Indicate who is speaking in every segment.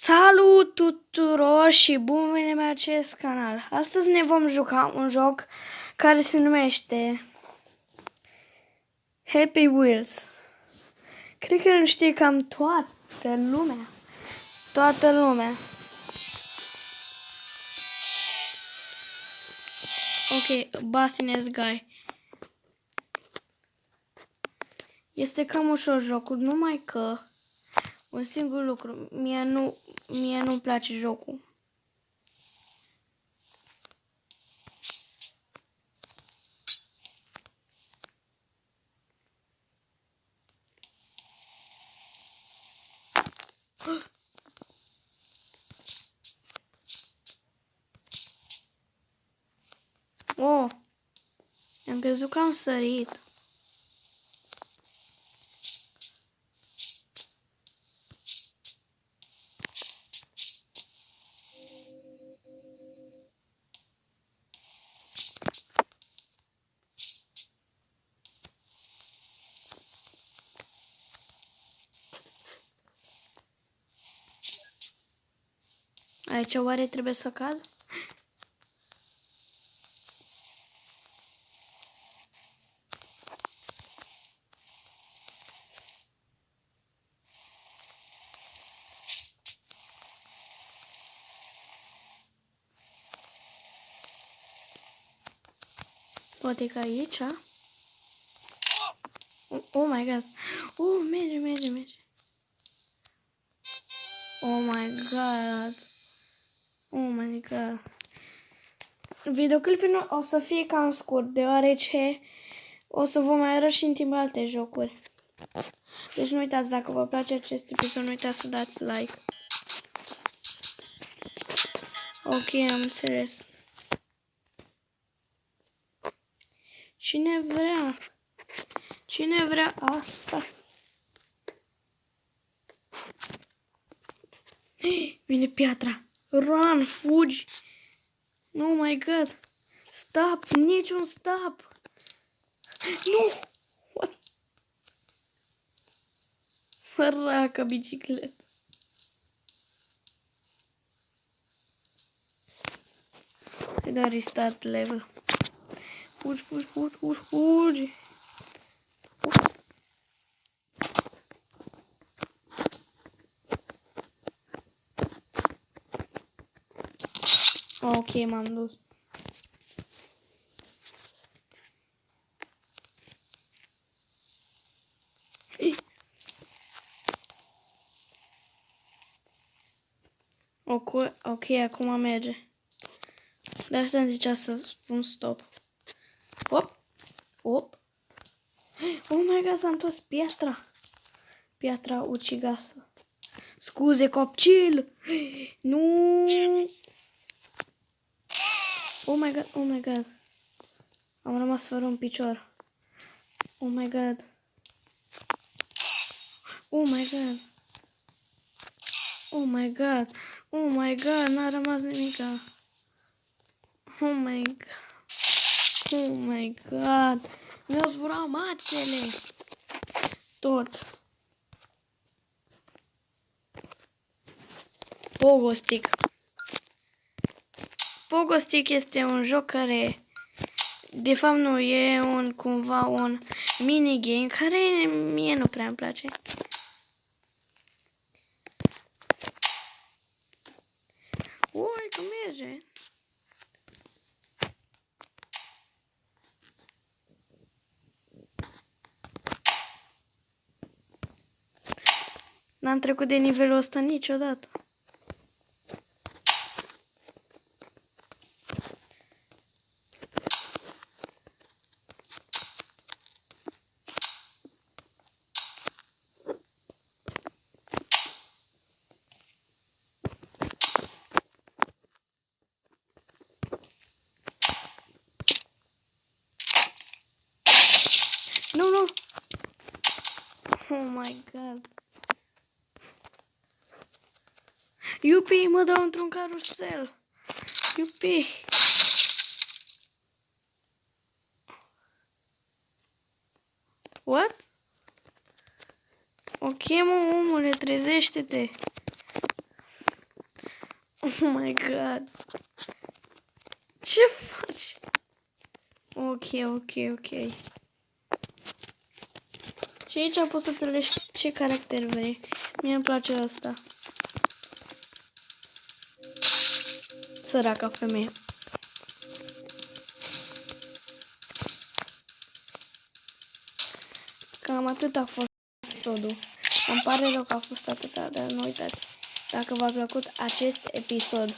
Speaker 1: Salut tuturor și bun venit pe acest canal. Astăzi ne vom juca un joc care se numește Happy Wheels. Cred că îl știe cam toată lumea. Toată lumea. Ok, Bassines Guy. Este cam ușor jocul, numai că un singur lucru, mie nu-mi place jocul. Oh, am crezut că am sărit. Aici oare trebuie să cad? Poate că aici? Oh my god. Oh, merge. Oh my god. Oh my god. Videoclipul o să fie cam scurt, deoarece o să vă mai arăt și în timp alte jocuri. Deci nu uitați, dacă vă place acest episod, nu uitați să dați like. Ok, am înțeles. Cine vrea? Cine vrea asta? Vine piatra. Run, fugi. Oh my god. Stop, niciun stop. Nu. What? Săracă bicicletă. Hai da restart level. Fugi. Ok, m-am dus. Ok, acum merge. De asta îmi zicea să spun stop. Hop. Oh my god, s-a întors piatra. Piatra ucigasă. Scuze, copil. Nu. Oh my god. Am rămas fără un picior. Oh my god. N-a rămas nimica. Oh my god. Mi-au zburat mațele. Tot. Pogo Stick. Pogo Stick este un joc care, de fapt nu, e cumva un minigame care mie nu prea îmi place. Ui, că merge. N-am trecut de nivelul ăsta niciodată. Nu. Oh my god. Iupi, mă dau într-un carusel. Iupi. What? Ok, mă, omule, trezește-te. Oh my god. Ce faci? Ok. Și aici poți să-ți alegi ce caracter vrei. Mie îmi place ăsta. Săraca femeie. Cam atât a fost episodul. Îmi pare rău că a fost atâta, dar nu uitați. Dacă v-a plăcut acest episod,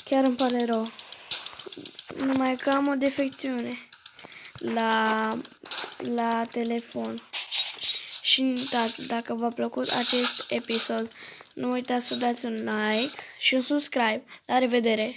Speaker 1: chiar îmi pare rău. Numai că am o defecțiune la telefon. Și uitați, dacă v-a plăcut acest episod, nu uitați să dați un like și un subscribe. La revedere!